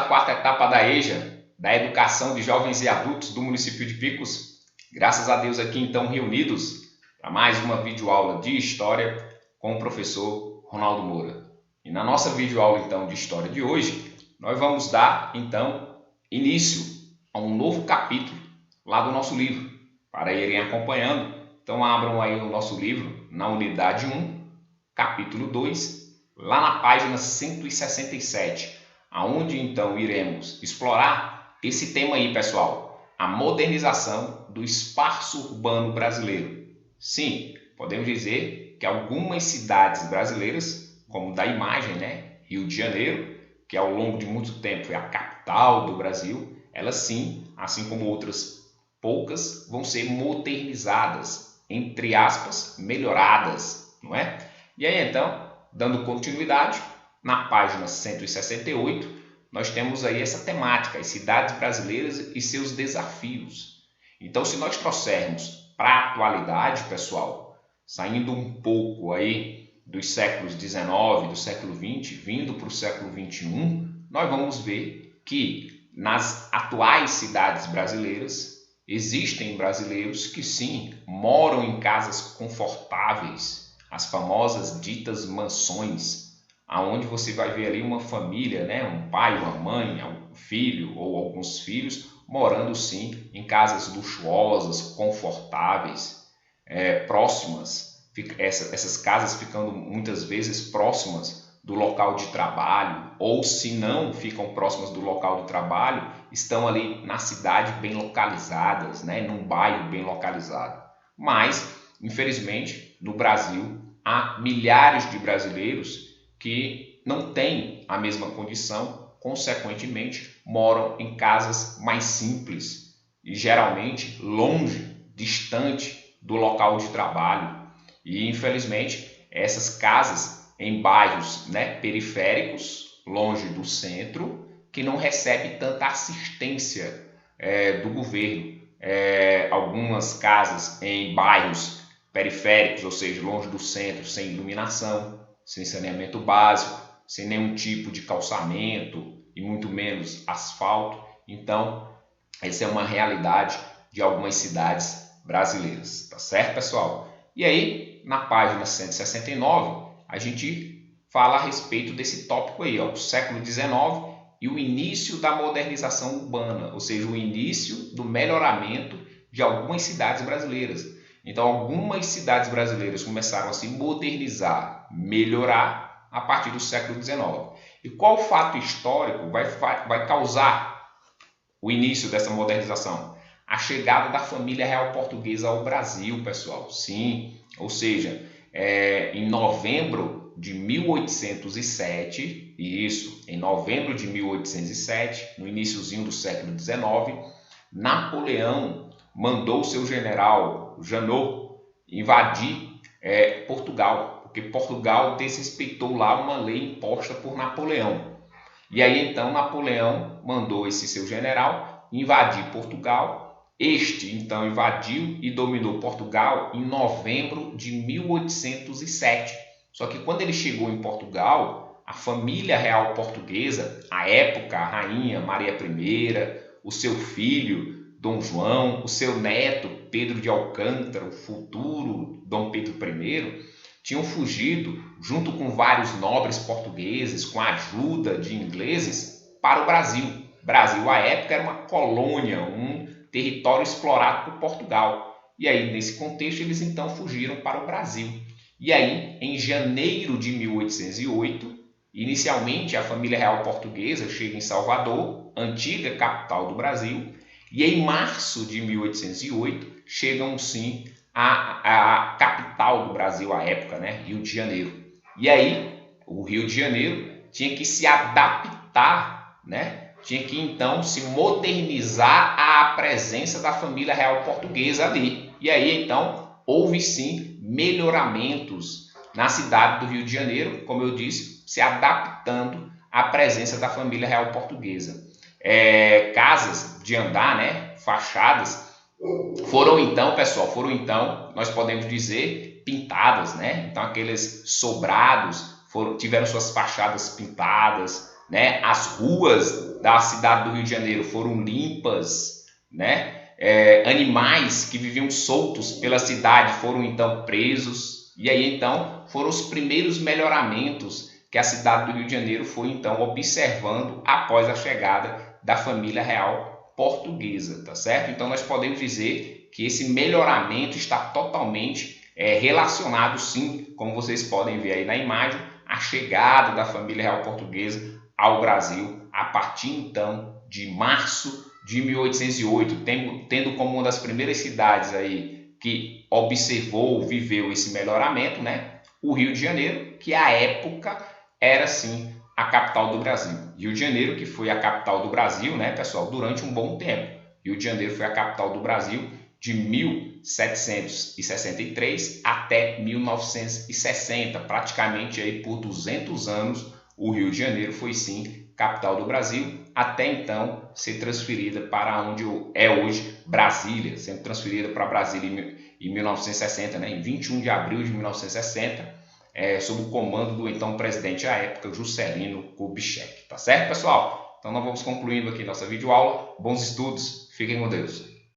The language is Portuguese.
quarta etapa da EJA, da Educação de Jovens e Adultos do município de Picos. Graças a Deus aqui então reunidos para mais uma videoaula de História com o professor Ronaldo Moura. E na nossa videoaula então de História de hoje, nós vamos dar então início a um novo capítulo lá do nosso livro, para irem acompanhando. Então abram aí o nosso livro na unidade 1, capítulo 2, lá na página 167, aonde então iremos explorar esse tema aí, pessoal, a modernização do espaço urbano brasileiro. Sim, podemos dizer que algumas cidades brasileiras, como da imagem, né, Rio de Janeiro, que ao longo de muito tempo foi a capital do Brasil, elas sim, assim como outras poucas, vão ser modernizadas, entre aspas, melhoradas, não é? E aí então, dando continuidade, na página 168, nós temos aí essa temática, as cidades brasileiras e seus desafios. Então, se nós trouxermos para a atualidade, pessoal, saindo um pouco aí dos séculos XIX, do século XX, vindo para o século XXI, nós vamos ver que nas atuais cidades brasileiras, existem brasileiros que sim, moram em casas confortáveis, as famosas ditas mansões, aonde você vai ver ali uma família, né, um pai, uma mãe, um filho ou alguns filhos morando sim em casas luxuosas, confortáveis, próximas, essas casas ficando muitas vezes próximas do local de trabalho, ou se não ficam próximas do local de trabalho, estão ali na cidade bem localizadas, né, num bairro bem localizado. Mas, infelizmente, no Brasil, há milhares de brasileiros que não têm a mesma condição, consequentemente, moram em casas mais simples e geralmente longe, distante do local de trabalho. E, infelizmente, essas casas em bairros, né, periféricos, longe do centro, que não recebe tanta assistência do governo. Algumas casas em bairros periféricos, ou seja, longe do centro, sem iluminação, sem saneamento básico, sem nenhum tipo de calçamento e muito menos asfalto. Então, essa é uma realidade de algumas cidades brasileiras, tá certo, pessoal? E aí, na página 169, a gente fala a respeito desse tópico aí, ó, o século XIX e o início da modernização urbana, ou seja, o início do melhoramento de algumas cidades brasileiras. Então, algumas cidades brasileiras começaram a se modernizar, melhorar a partir do século XIX. E qual fato histórico vai causar o início dessa modernização? A chegada da família real portuguesa ao Brasil, pessoal. Sim, ou seja, em novembro de 1807, em novembro de 1807, no iniciozinho do século XIX, Napoleão mandou seu general Junot invadir Portugal, porque Portugal desrespeitou lá uma lei imposta por Napoleão. E aí então Napoleão mandou esse seu general invadir Portugal. Este então invadiu e dominou Portugal em novembro de 1807. Só que quando ele chegou em Portugal, a família real portuguesa, à época a rainha Maria I, o seu filho Dom João, o seu neto Pedro de Alcântara, o futuro Dom Pedro I, tinham fugido junto com vários nobres portugueses, com a ajuda de ingleses, para o Brasil. O Brasil, à época, era uma colônia, um território explorado por Portugal. E aí, nesse contexto, eles então fugiram para o Brasil. E aí, em janeiro de 1808, inicialmente a família real portuguesa chega em Salvador, antiga capital do Brasil, e em março de 1808 chegam sim a capital do Brasil à época, né, Rio de Janeiro. E aí, o Rio de Janeiro tinha que se adaptar, né? Tinha que então se modernizar à presença da família real portuguesa ali. E aí então houve sim melhoramentos na cidade do Rio de Janeiro, como eu disse, se adaptando à presença da família real portuguesa. Casas de andar, né, fachadas, foram então, nós podemos dizer, pintadas, né? Então aqueles sobrados tiveram suas fachadas pintadas, né? As ruas da cidade do Rio de Janeiro foram limpas, né? Animais que viviam soltos pela cidade foram então presos, e aí então foram os primeiros melhoramentos que a cidade do Rio de Janeiro foi então observando após a chegada da família real portuguesa, tá certo? Então nós podemos dizer que esse melhoramento está totalmente relacionado, sim, como vocês podem ver aí na imagem, a chegada da família real portuguesa ao Brasil a partir então de março de 1808, tendo como uma das primeiras cidades aí que observou, viveu esse melhoramento, né, o Rio de Janeiro, que à época era sim a capital do Brasil. Rio de Janeiro, que foi a capital do Brasil, né, pessoal, durante um bom tempo. Rio de Janeiro foi a capital do Brasil de 1763 até 1960, praticamente aí por 200 anos, o Rio de Janeiro foi sim capital do Brasil, até então ser transferida para onde é hoje Brasília, sendo transferida para Brasília em 1960, né, em 21 de abril de 1960, sob o comando do então presidente à época, Juscelino Kubitschek. Tá certo, pessoal? Então nós vamos concluindo aqui nossa videoaula. Bons estudos, fiquem com Deus.